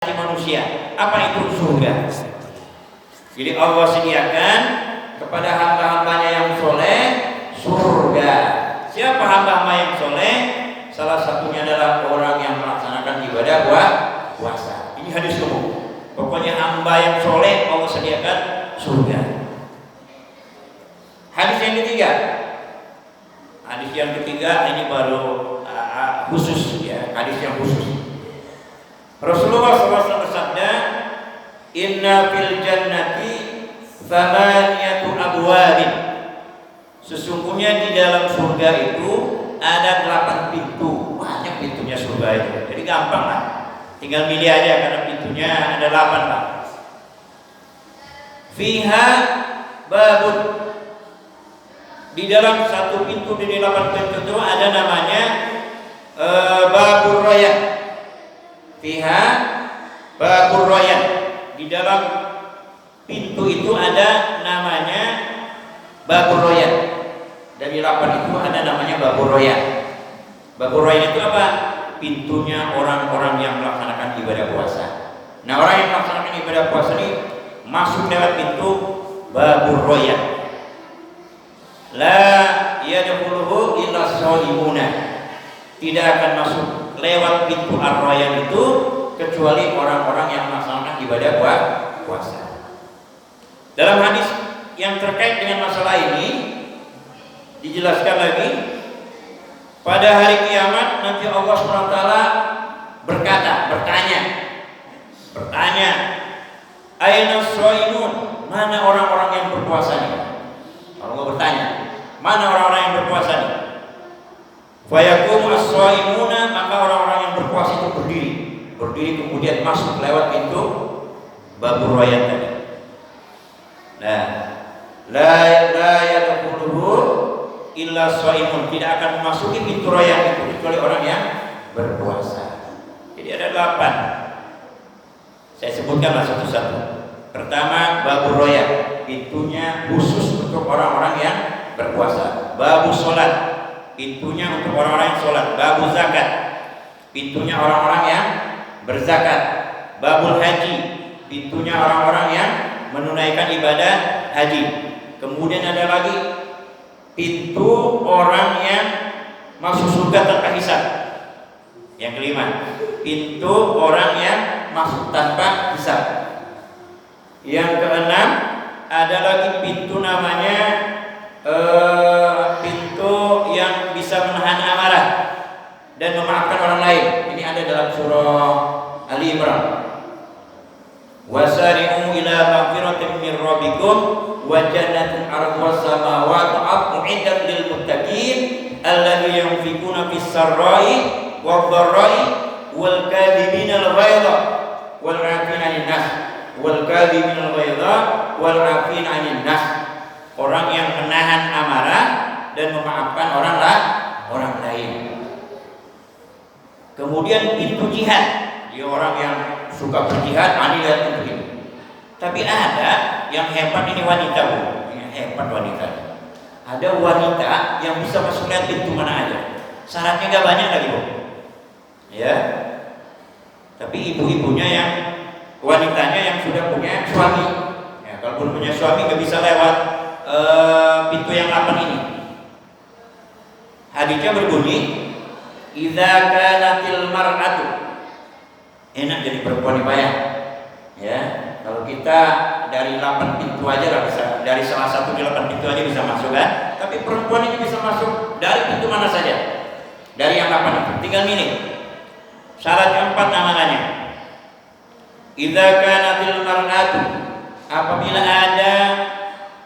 manusia. Apa itu surga? Jadi Allah sediakan kepada hamba-hambanya yang soleh surga. Siapa hamba-hamba yang soleh? Salah satunya adalah orang yang melaksanakan ibadah puasa. Ini hadis umum. Pokoknya hamba yang soleh Allah sediakan surga. Hadis yang ketiga. Hadis yang ketiga ini baru khusus ya, hadis yang khusus. Rasulullah SAW bersabda, Inna fil jannati thamaniyatu abwabin. Sesungguhnya di dalam surga itu ada 8 pintu. Banyak pintunya surga itu. Jadi gampang lah. Tinggal milih aja karena pintunya ada 8 lah. Fiha babun. Di dalam satu pintu dari 8 pintu itu ada namanya babur royan. Fiha babur royan. Di dalam pintu itu ada namanya babur royan. Dari 8 itu ada namanya babur royan. Babur royan itu apa? Pintunya orang-orang yang melaksanakan ibadah puasa. Nah, orang yang melaksanakan ibadah puasa ini masuk lewat pintu babur royan. La yadkhuluhu illa shalimuna. Tidak akan masuk lewat pintu ar-royan itu kecuali orang-orang yang melaksanakan ibadah puasa. Dalam hadis yang terkait dengan masalah ini dijelaskan lagi, pada hari kiamat nanti Allah SWT bertanya, Aina shaimun, mana orang-orang yang berpuasa ini? Allah bertanya, mana orang-orang yang berpuasa ini? Fayaqumu as-shaimuna, maka orang-orang yang berpuasa itu berdiri kemudian masuk lewat pintu babur royan tadi. Nah, la yadkhuluhu illa shaimun, tidak akan memasuki pintu royan itu kecuali orang yang berpuasa. Jadi ada 8. Saya sebutkanlah satu-satu. Pertama, babur royan, pintunya khusus untuk orang-orang yang berpuasa. Babus sholat, pintunya untuk orang-orang yang sholat. Babul zakat, pintunya orang-orang yang berzakat. Babul haji, pintunya orang-orang yang menunaikan ibadah haji. Kemudian ada lagi pintu orang yang masuk surga tanpa hisab. Yang kelima, pintu orang yang masuk tanpa hisab. Yang keenam, ada lagi pintu namanya pintu yang bisa menahan amarah dan memaafkan orang lain. Ini ada dalam surah Ali Imran. Wasari'u ila maghfiratin min rabbikum wa jannatin 'arduha as-samawati wal ardu 'iddat lil muttaqin alladziina yunfiquna fis sarra'i wad dharra'i wal kadhibina al-ghaidha wal 'afina 'anil nas wal kadhibina al-ghaidha wal 'afina 'anil nas. Orang yang menahan amarah dan memaafkan orang lain. Kemudian pintu jihad, dia orang yang suka berjihad, anilah itu. Tapi ada yang hebat, ini wanita, Bu. Ini hebat wanita. Ada wanita yang bisa masuk lewat pintu mana aja. Syaratnya gak banyak lagi, Bu. Ya. Tapi ibu-ibunya yang wanitanya yang sudah punya suami. Ya, kalau belum punya suami gak bisa lewat pintu yang 8 ini. Hadisnya berbunyi, idza kanatil mar'atu, enak jadi perempuan payah. Ya, kalau kita dari 8 pintu aja lah bisa, dari salah satu di 8 pintu aja bisa masuk kan? Tapi perempuan ini bisa masuk dari pintu mana saja. Dari yang 8 itu, tinggal milih. Syarat yang 4 namanya. Idza kanatil mar'atu, apabila ada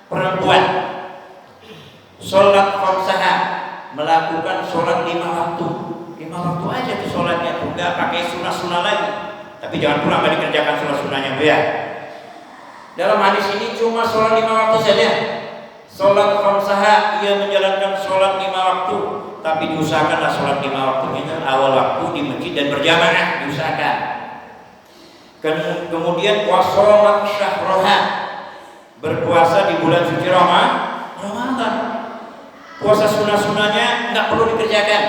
perempuan sholat khamsaha, melakukan sholat 5 waktu. 5 waktu aja tuh sholatnya tuh, nggak pakai sunnah-sunnah lagi. Tapi jangan pula nggak dikerjakan sunnah-sunnahnya, ya. Dalam hadis ini cuma sholat 5 waktu saja. Sholat khamsaha, ia menjalankan sholat 5 waktu, tapi diusahakanlah sholat 5 waktu itu awal waktu di masjid dan berjamaah, diusahakan. Kemudian wasolat syahroha, berpuasa di bulan suci Ramadan. Puasa sunnah-sunnahnya nggak perlu dikerjakan.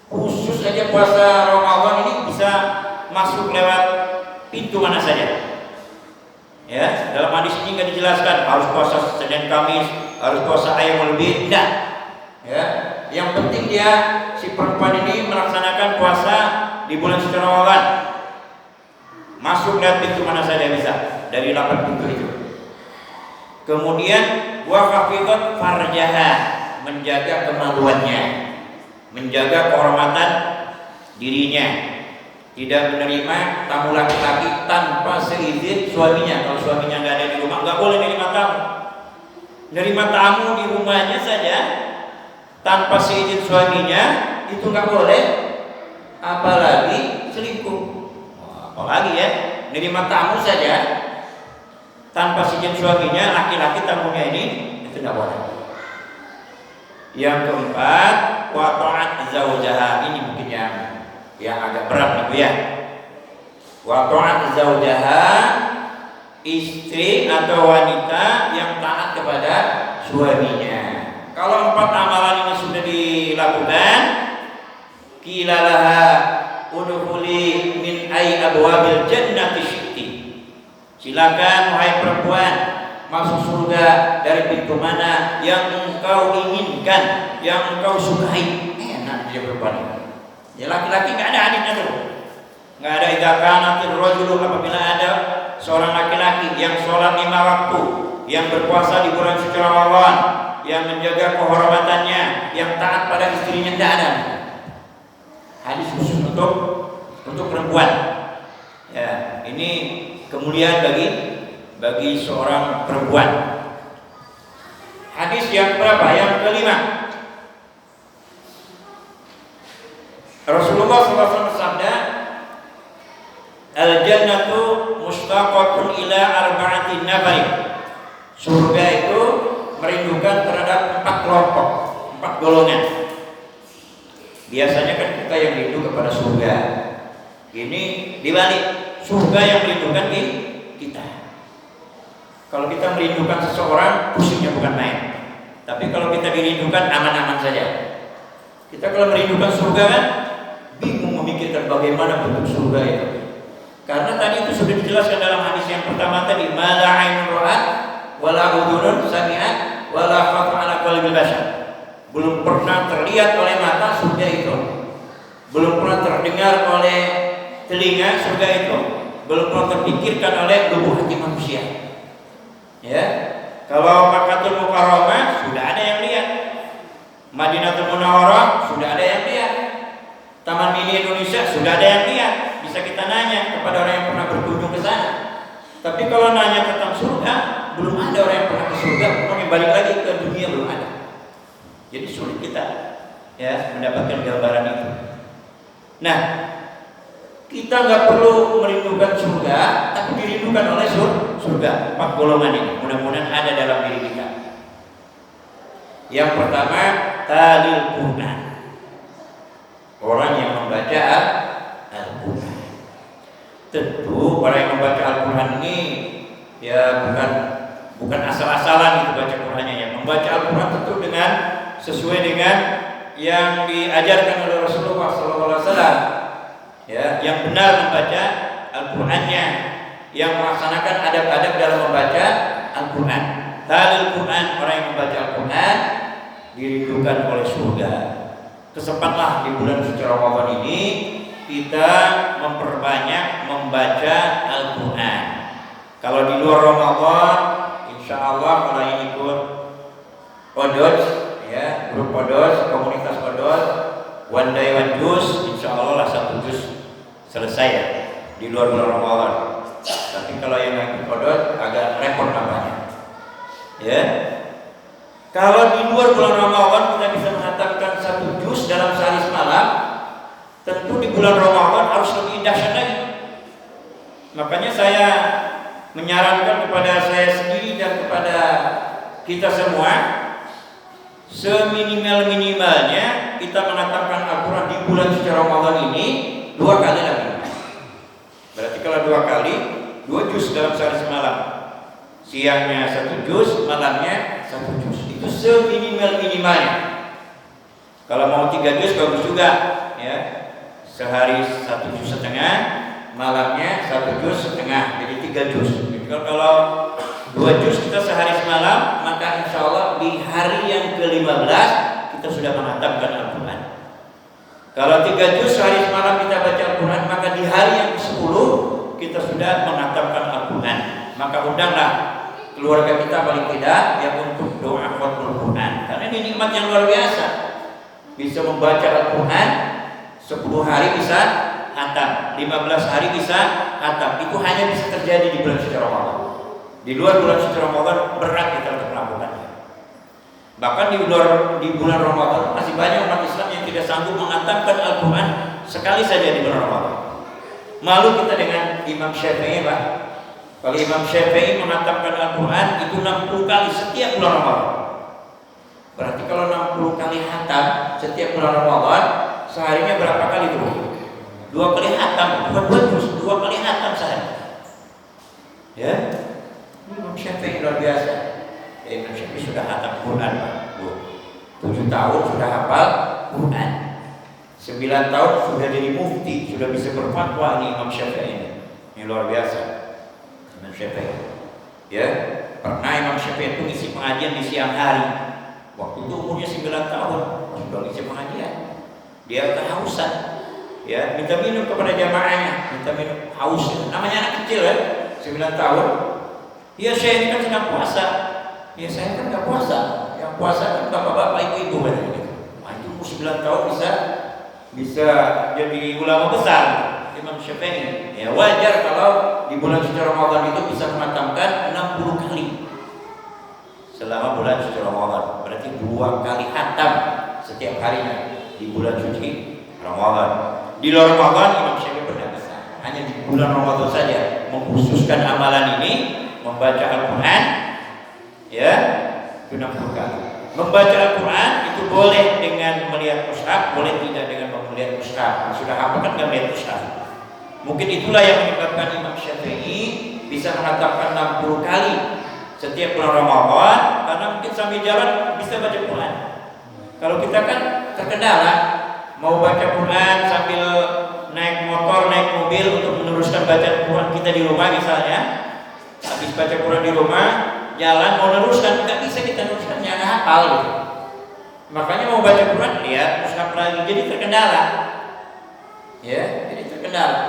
Khusus aja puasa Ramadan ini bisa masuk lewat pintu mana saja. Ya, dalam hadis ini nggak dijelaskan harus puasa Senin Kamis, harus puasa Ayyamul Bid, tidak. Ya, yang penting dia si perempuan ini melaksanakan puasa di bulan suci Ramadan. Masuk lihat pintu mana saja bisa dari 8 pintu itu. Kemudian wa hafizat farjaha, menjaga kemaluannya, menjaga kehormatan dirinya. Tidak menerima tamu laki-laki tanpa seizin suaminya. Kalau suaminya nggak ada di rumah, nggak boleh menerima tamu. Menerima tamu di rumahnya saja tanpa seizin suaminya itu nggak boleh. Apalagi selingkuh. Apalagi ya, menerima tamu saja tanpa seizin suaminya, laki-laki tamunya ini itu nggak boleh. Yang keempat, wa ta'at zaujaha, ini mungkin yang agak berat nih Bu ya. Wa ta'at zaujaha, istri atau wanita yang taat kepada suaminya. Kalau 4 amalan ini sudah dilakukan, qilalaha udkhuli min ay abwabil jannati syi'ti. Silakan wahai perempuan, masuk surga dari pintu mana yang engkau inginkan, yang engkau sukai. Enak dia perempuan ini. Ya laki-laki nggak ada hadisnya tuh, nggak ada idza kanatir rajulu, apabila ada seorang laki-laki yang sholat 5 waktu, yang berpuasa di bulan suci Ramadan, yang menjaga kehormatannya, yang taat pada istrinya, tidak ada hadis khusus untuk perempuan. Ya, ini kemuliaan bagi seorang perempuan. Hadis yang berapa? Yang kelima. Rasulullah SAW bersabda, al-jannatu mustaqatun ila arba'ati nafari. Surga itu merindukan terhadap 4 kelompok, 4 golongan. Biasanya kan kita yang rindu kepada surga. Ini dibalik, surga yang merindukan kita. Kalau kita merindukan seseorang, pusingnya bukan main. Tapi kalau kita dirindukan, aman-aman saja. Kita kalau merindukan surga kan bingung memikirkan bagaimana bentuk surga itu. Karena tadi itu sudah dijelaskan dalam hadis yang pertama tadi, mala ainun ra'at wala udhunun sami'at wala khatara ala qalbil bashar. Belum pernah terlihat oleh mata surga itu, belum pernah terdengar oleh telinga surga itu, belum pernah terpikirkan oleh tubuh hati manusia. Ya, kalau Makkahul Mukarramah sudah ada yang lihat, Madinatul Munawwarah sudah ada yang lihat, Taman Mini Indonesia sudah ada yang lihat. Bisa kita nanya kepada orang yang pernah berkunjung ke sana. Tapi kalau nanya tentang surga, belum ada orang yang pernah ke surga. Mungkin balik lagi ke dunia belum ada. Jadi sulit kita ya mendapatkan gambaran itu. Nah, kita nggak perlu merindukan surga, tapi dirindukan oleh surga. 4 golongan ini mudah-mudahan ada dalam diri kita. Yang pertama, talil Quran. Orang yang membaca Al-Quran. Tentu orang yang membaca Al-Quran ini ya bukan asal-asalan itu baca Qurannya. Yang membaca Al-Quran tentu dengan sesuai dengan yang diajarkan oleh Rasulullah SAW. Ya, yang benar membaca Al-Qurannya, yang melaksanakan adab-adab dalam membaca Al-Quran. Talil Quran, orang yang membaca Al-Quran dirindukan oleh surga. Kesempatlah di bulan suci Ramadan ini kita memperbanyak membaca Al-Quran. Kalau di luar Ramadan, insya Allah kalau yang ikut Odos, ya, grup Odos, komunitas Odos, one day one juz, insya Allah lah 1 juz selesai ya di luar bulan Ramadan. Tapi kalau yang ikut Odos agak repot namanya. Ya. Kalau di luar bulan Ramadan kita bisa mengatakan 1 juz dalam sehari semalam, tentu di bulan Ramadan harus lebih dahsyat lagi. Makanya saya menyarankan kepada saya sendiri dan kepada kita semua, seminimal-minimalnya kita menetapkan Al-Quran di bulan suci Ramadan ini 2 kali lagi. Berarti kalau 2 kali, 2 juz dalam sehari semalam. Siangnya 1 juz, malamnya 1 juz. Itu seminimal-minimalnya. Kalau mau 3 juz bagus juga, ya. Sehari 1,5 juz, malamnya 1,5 juz, jadi 3 juz. Kalau 2 juz kita sehari semalam, maka insya Allah di hari yang ke-15 kita sudah menghatamkan Al-Quran. Kalau 3 juz sehari semalam kita baca Al-Quran, maka di hari yang ke-10 kita sudah menghatamkan Al-Quran. Maka undanglah keluarga kita paling tidak yang untuk doa khatmul Quran, karena ini nikmat yang luar biasa. Bisa membaca Al-Quran 10 hari bisa hatam, 15 hari bisa hatam. Itu hanya bisa terjadi di bulan suci Ramadan. Di luar bulan suci Ramadan berat kita untuk melakukannya. Bahkan di bulan Ramadan masih banyak umat Islam yang tidak sanggup menghatamkan Al-Quran sekali saja di bulan Ramadan. Malu kita dengan Imam Syafi'i, Pak. Kalau Imam Syafi'i menghatamkan Al-Quran itu 60 kali setiap bulan Ramadan. Berarti kalau 60 kali hatam setiap bulan Ramadan, seharinya berapa kali itu? 2 kali hatam, bukan 2 juz, 2 kali hatam sehari. Ya, Imam Syafi'i luar biasa. Imam Syafi'i sudah hatam Quran, Pak. 7 tahun sudah hafal Quran. 9 tahun sudah jadi mufti, sudah bisa berfatwa. Ini Imam Syafi'i ini luar biasa. Imam Syafi'i, ya, pernah Imam Syafi'i itu ngisi pengajian di siang hari. Waktu itu umurnya 9 tahun, sudah ngisi pengajian. Dia kehausan, ya, minta minum kepada jamaahnya, minta minum, haus. Namanya anak kecil ya, 9 tahun. Ya, saya ini kan sedang puasa. Ya, saya kan nggak puasa. Yang puasa kan bapak-bapak, ibu-ibu kan. Nah, itu umur 9 tahun bisa jadi ulama besar, Imam Syafi'i. Ya, wajar kalau di bulan suci Ramadan itu bisa menghatamkan 60 kali selama bulan suci Ramadan. Berarti 2 kali hatam setiap harinya di bulan suci Ramadan. Di luar Ramadan Imam Syafi'i pernah bisa. Hanya di bulan Ramadan saja mengkhususkan amalan ini, membaca Al-Quran, ya, 60 kali. Membaca Al-Quran itu boleh dengan melihat mushaf, boleh tidak dengan melihat mushaf. Sudah hafal kan nggak melihat mushaf. Mungkin itulah yang menyebabkan Imam Syafi'i bisa mengatakan 60 kali setiap bulan Ramadan, karena mungkin sambil jalan bisa baca Quran. Kalau kita kan terkendala, mau baca Quran sambil naik motor, naik mobil untuk meneruskan bacaan Quran kita di rumah misalnya. Habis baca Quran di rumah, jalan mau meneruskan, nggak bisa kita teruskan, nggak hafal gitu. Makanya mau baca Quran, lihat mushaf lagi, jadi terkendala. Ya, jadi terkendala.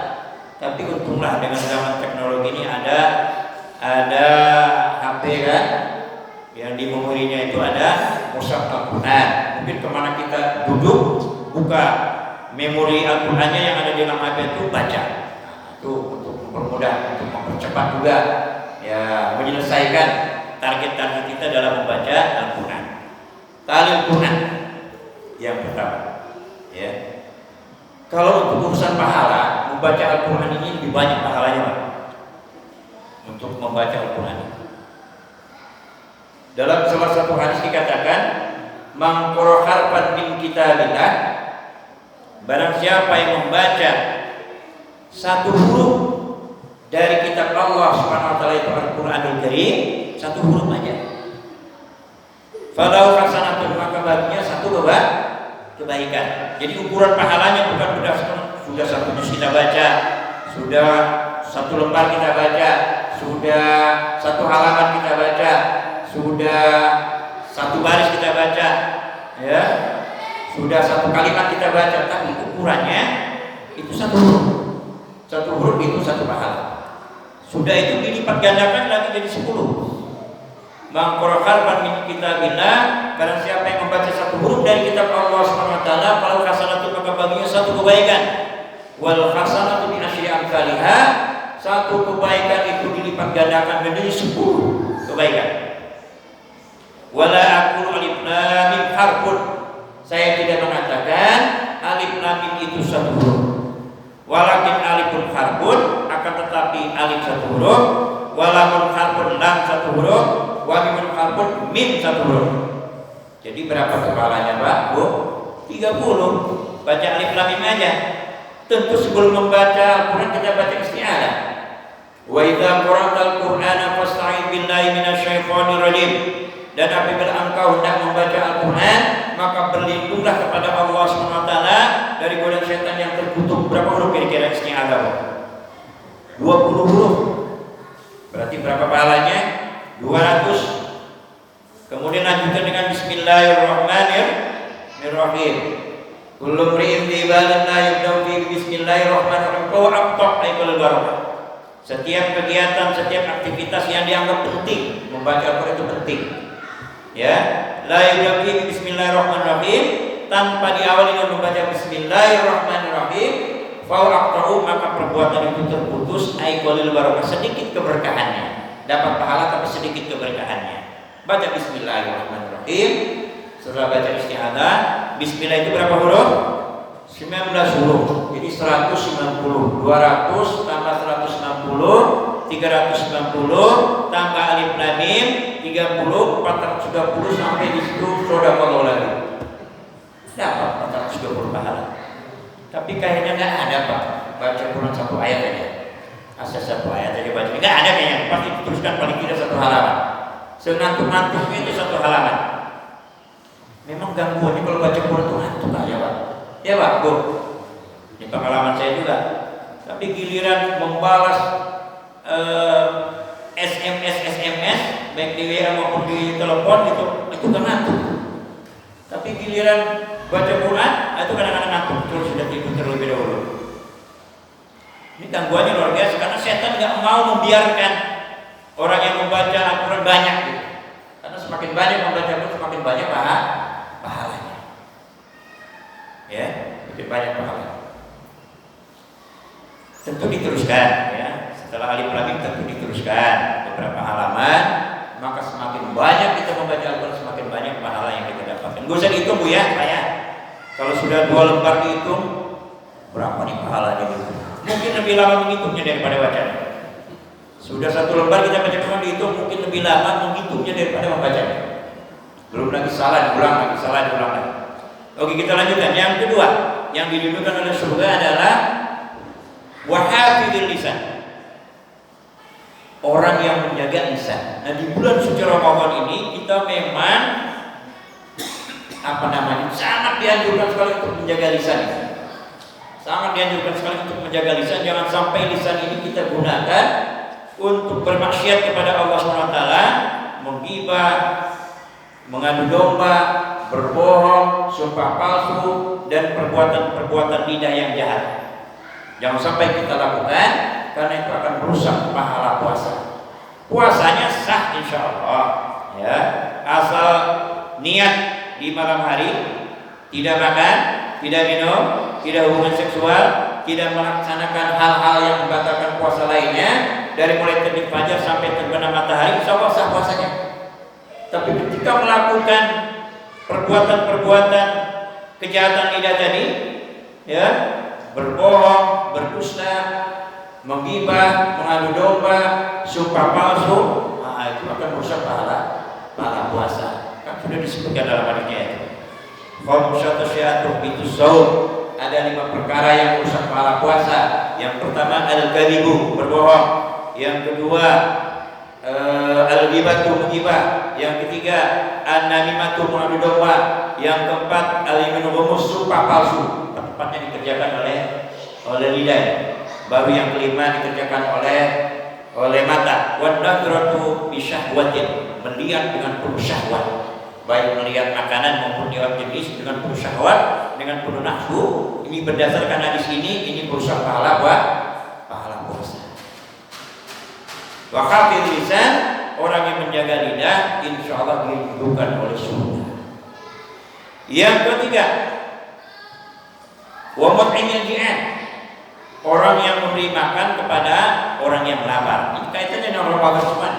Tapi untunglah dengan zaman teknologi ini ada HP kan, yang di memorinya itu ada mushaf Al-Quran. Mungkin kemana kita duduk, buka memori Al-Qurannya yang ada di dalam HP itu, baca. Itu untuk mempermudah, untuk mempercepat juga, ya, menyelesaikan target-target kita dalam membaca Al-Quran. Ta'lim Quran yang pertama, ya. Kalau untuk urusan pahala, membaca Al-Quran ini lebih banyak pahalanya, Pak. Untuk membaca Al-Quran, dalam salah satu hadis dikatakan, man qara harfan min kitabillah, barang siapa yang membaca satu huruf dari kitab Allah Subhanahu wa taala itu Al-Qur'anul Karim, satu huruf aja, falahu hasanatun, maka baginya satu kebaikan. Jadi ukuran pahalanya bukan berdasarkan sudah 1 juz kita baca, sudah 1 lembar kita baca, sudah 1 halaman kita baca, sudah 1 baris kita baca, ya, sudah 1 kalimat kita baca, tapi ukurannya itu 1 huruf. 1 huruf itu 1 pahala. Sudah itu dilipat gandakan lagi jadi 10. Man qara harfan min kitabillah, barang siapa yang membaca 1 huruf dari kitab Allah Subhanahu wa taala, falahu hasanatun, maka baginya 1 kebaikan. Wal hasanatu bi asyri amsalha, 1 kebaikan itu dilipat gandakan menjadi 10 kebaikan. Wala aqulu alif lam mim harfun, saya tidak mengatakan alif lam mim itu 1 huruf. Walakin alifun harfun, akan tetapi alif 1 huruf, walamun harfun lam 1 huruf, wa mimun harfun mim 1 huruf. Jadi berapa kepalanya, Pak? Bu, 30. Baca alif lam mim aja. Tentu sebelum membaca Al-Quran kita baca isti'adzah. Wa idza qara'tal Qur'ana fasta'idz billahi minasyaitonir rajim. Dan apabila engkau hendak membaca Al-Quran, maka berlindunglah kepada Allah SWT dari godaan syaitan yang terkutuk. Berapa huruf kira-kira isti'adzah? 20 huruf. Berarti berapa pahalanya? 200. Kemudian lanjutkan dengan Bismillahirrahmanirrahim. Kullu mri'in bi balin la yabda'u bi Bismillahirrahmanirrahim fa aqta' aikul barakah. Setiap kegiatan, setiap aktivitas yang dianggap penting, membaca Al-Quran itu penting. Ya, la yabda'u bi Bismillahirrahmanirrahim, tanpa diawali dengan membaca Bismillahirrahmanirrahim, fa aqta'u, maka perbuatan itu terputus aikul barakah, sedikit keberkahannya. Dapat pahala tapi sedikit keberkahannya. Baca Bismillahirrahmanirrahim. Setelah baca isti'adzah, Bismillah itu berapa huruf? 19 huruf. Jadi 190. 200 tambah 160, 390 tambah alif lam mim 30, 420 sampai di situ shadaqallahu lagi. Dapat 420 pahala. Tapi kayaknya nggak ada Pak. Baca Quran satu ayat aja. Asal satu ayat aja baca. Nggak ada kayaknya. Pasti dituliskan paling tidak satu halaman. Senantuk-nantuknya itu satu halaman. Memang gangguannya kalau baca Quran itu ngantuk aja Pak. Ya Pak, Bu. Ini pengalaman saya juga. Tapi giliran membalas SMS baik di WA maupun di telepon itu kan ngantuk. Tapi giliran baca Quran itu kadang-kadang ngantuk, terus sudah tidur terlebih dahulu. Ini gangguannya luar biasa karena setan nggak mau membiarkan orang yang membaca Al-Quran banyak gitu. Karena semakin banyak membaca Al-Quran semakin banyak pahalanya. Ya, semakin banyak pahalanya. Tentu diteruskan ya. Setelah alif lam mim tentu diteruskan beberapa halaman, maka semakin banyak kita membaca Al-Quran semakin banyak pahala yang kita dapatkan. Gak usah dihitung Bu ya, Pak ya. Kalau sudah 2 lembar dihitung berapa nih pahalanya gitu. Mungkin lebih lama menghitungnya daripada bacanya. Sudah 1 lembar kita baca Quran dihitung mungkin lebih lama menghitungnya daripada membacanya. Belum lagi salah diulang lagi, salah diulang lagi. Oke, kita lanjutkan. Yang kedua, yang dirindukan oleh surga adalah wahafidil lisan. Orang yang menjaga lisan. Nah, di bulan suci Ramadan ini kita memang sangat dianjurkan sekali untuk menjaga lisan. Sangat dianjurkan sekali untuk menjaga lisan. Jangan sampai lisan ini kita gunakan untuk bermaksiat kepada Allah SWT, menggibah, mengadu domba, berbohong, sumpah palsu, dan perbuatan-perbuatan lidah yang jahat. Jangan sampai kita lakukan, karena itu akan merusak pahala puasa. Puasanya sah insya Allah, ya, asal niat di malam hari, tidak makan, tidak minum, tidak hubungan seksual, tidak melaksanakan hal-hal yang membatalkan puasa lainnya, dari mulai terbit fajar sampai terbenam matahari, insya Allah sah puasanya. Tapi ketika melakukan perbuatan-perbuatan kejahatan lidah tadi, ya, berbohong, berdusta, menggibah, mengadu domba, sumpah palsu, itu akan merusak pahala puasa. Kan sudah disebutkan dalam hadisnya itu. Khamsatu syai'atun bitus shaum. Ada 5 perkara yang merusak pahala puasa. Yang pertama al-kadhibu, berbohong. Yang kedua al-ghibatu, menggibah. Yang ketiga an-namimatu, mengadu domba. Yang keempat al-yaminu ghamus, sumpah palsu. Tempatnya dikerjakan oleh lidah. Baru yang kelima dikerjakan oleh mata. Wan nadratu bisyahwatin, melihat dengan penuh syahwat. Baik melihat makanan maupun hewan jenis dengan penuh syahwat, dengan penuh nafsu. Ini berdasarkan hadis ini merusak pahala puasa. Wa hafidh lisan, orang yang menjaga lidah insyaallah dirindukan oleh surga. Yang ketiga, wa mut'imil ji'an, orang yang memberi makan kepada orang yang lapar. Ini kaitannya dengan Ramadan semua.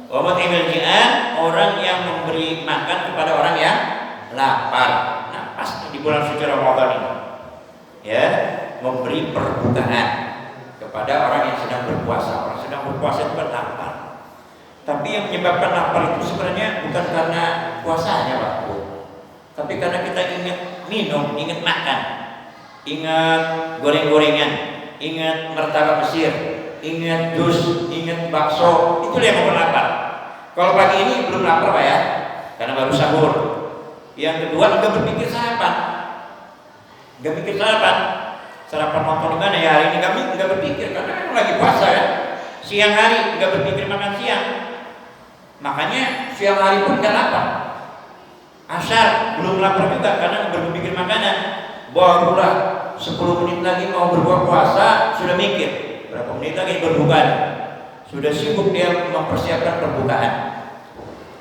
Wa mut'imil ji'an, orang yang memberi makan kepada orang yang lapar. Nah, pasti di bulan suci Ramadan ini, ya, memberi perbukaan kepada orang yang sedang berpuasa. Orang sedang berpuasa itu kan lapar. Tapi yang menyebabkan lapar itu sebenarnya bukan karena puasanya, Pak Bu. Tapi karena kita ingat minum, ingat makan, ingat goreng-gorengan, ingat martabak Mesir, ingat jus, ingat bakso, itu yang membuat lapar. Kalau pagi ini belum lapar Pak ya, karena baru sahur. Yang kedua, nggak berpikir sarapan, Sarapan nonton di mana ya hari ini? Kami nggak berpikir karena kan lagi puasa kan. Siang hari nggak berpikir makan siang. Makanya siang hari pun nggak lapar. Asar belum lapar juga karena berpikir makanan. Barulah 10 menit lagi mau berbuka puasa sudah mikir. Berapa menit lagi berbuka? Sudah sibuk dia mempersiapkan perbukaan.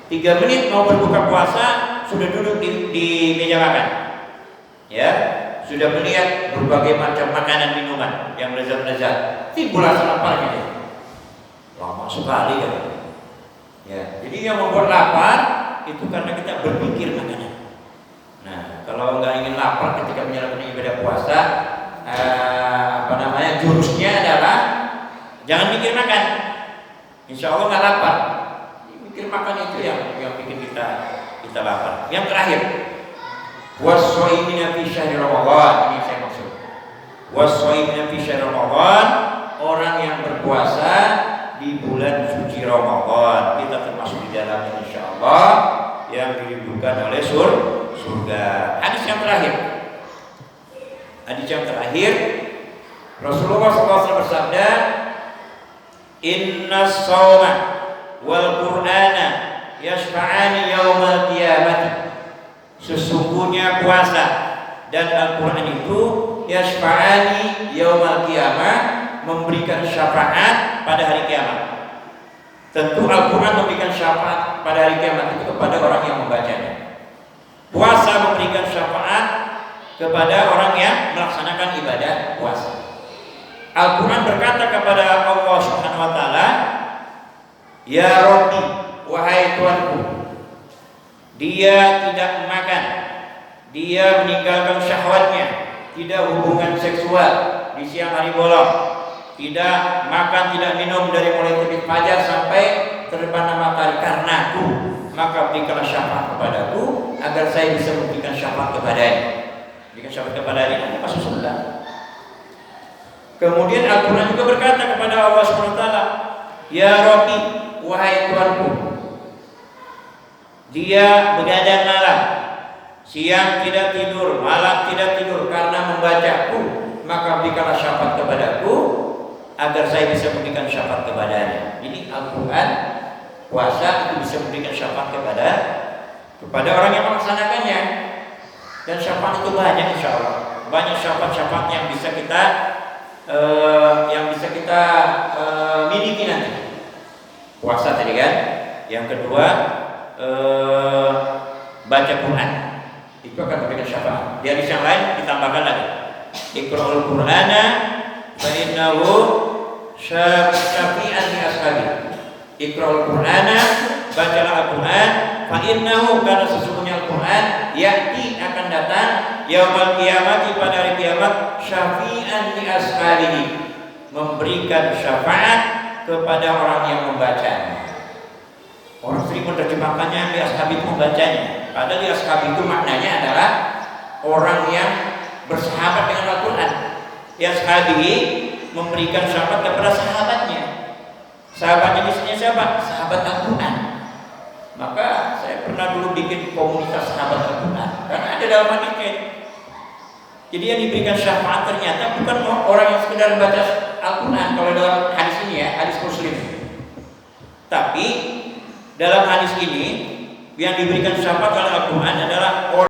3 menit mau berbuka puasa sudah duduk di meja makan. Ya, sudah melihat berbagai macam makanan minuman yang lezat-lezat. Timbul rasa laparnya dia. Lama sekali ya. Ya, jadi yang membuat lapar itu karena kita berpikir makanan. Nah, kalau nggak ingin lapar ketika menjalankan ibadah puasa, jurusnya adalah jangan mikir makan. Insya Allah nggak lapar. Mikir makan itu yang bikin kita lapar. Yang terakhir, was-shaimina fi syahri Ramadan. Ini saya maksud. Was-shaimina fi syahri Ramadan, orang yang berpuasa di bulan suci Ramadan. Kita termasuk di dalamnya insyaallah yang dirindukan oleh surga. Hadis yang terakhir Rasulullah SAW bersabda, Inna as-sawma wal qur'ana yashfa'ani yaumal qiyamah. Sesungguhnya puasa dan Al-Quran itu yashfa'ani yaumal qiyamah, memberikan syafaat pada hari kiamat. Tentu Al-Quran memberikan syafaat pada hari kiamat itu kepada orang yang membacanya. Puasa memberikan syafaat kepada orang yang melaksanakan ibadah puasa. Al-Quran berkata kepada Allah Subhanahu wa Ta'ala, Ya Rabbi, wahai Tuhanku, dia tidak makan, dia meninggalkan syahwatnya, tidak hubungan seksual di siang hari bolong, tidak makan, tidak minum dari mulai terbit fajar sampai terbenam matahari karenaku, maka berikanlah syafaat kepadaku agar saya bisa memberikan syafaat kepadanya. Berikan syafaat kepadanya, nanti masuk surga. Kemudian Al-Quran juga berkata kepada Allah SWT, Ya Rabbi, wahai Tuhanku, dia begadang malam, siang tidak tidur, malam tidak tidur karena membacaku, maka berikanlah syafaat kepadaku agar saya bisa memberikan syafaat kepadanya. Jadi Al-Quran, puasa itu bisa memberikan syafaat kepada orang yang melaksanakannya. Dan syafaat itu banyak insya Allah. Banyak syafaat-syafaat yang bisa kita miliki nanti. Puasa tadi kan. Yang kedua baca Quran. Itu akan memberikan syafaat. Di hadis yang lain ditambahkan lagi. Iqra'ul Qur'ana fa innahu syafi'an li ashabi. Iqra'ul Qur'ana, bacalah Al-Quran, fa innahu, karena sesungguhnya Al-Quran ya'ti, akan datang yaumul qiyamati, pada hari kiamat, syafi'an li ashabihi, memberikan syafaat kepada orang yang membacanya. Orang sering menerjemahkannya li ashabi, membacanya. Padahal li ashabi itu maknanya adalah orang yang bersahabat dengan Al-Quran. Li ashabihi, memberikan syafaat kepada sahabatnya. Sahabat jenisnya siapa? Sahabat Al-Quran. Maka saya pernah dulu bikin komunitas sahabat Al-Quran, karena ada dalam hadisnya. Jadi yang diberikan syafaat ternyata bukan orang yang sekedar baca Al-Quran kalau dalam hadis ini ya, hadis Muslim. Tapi dalam hadis ini yang diberikan syafaat oleh Al-Quran adalah orang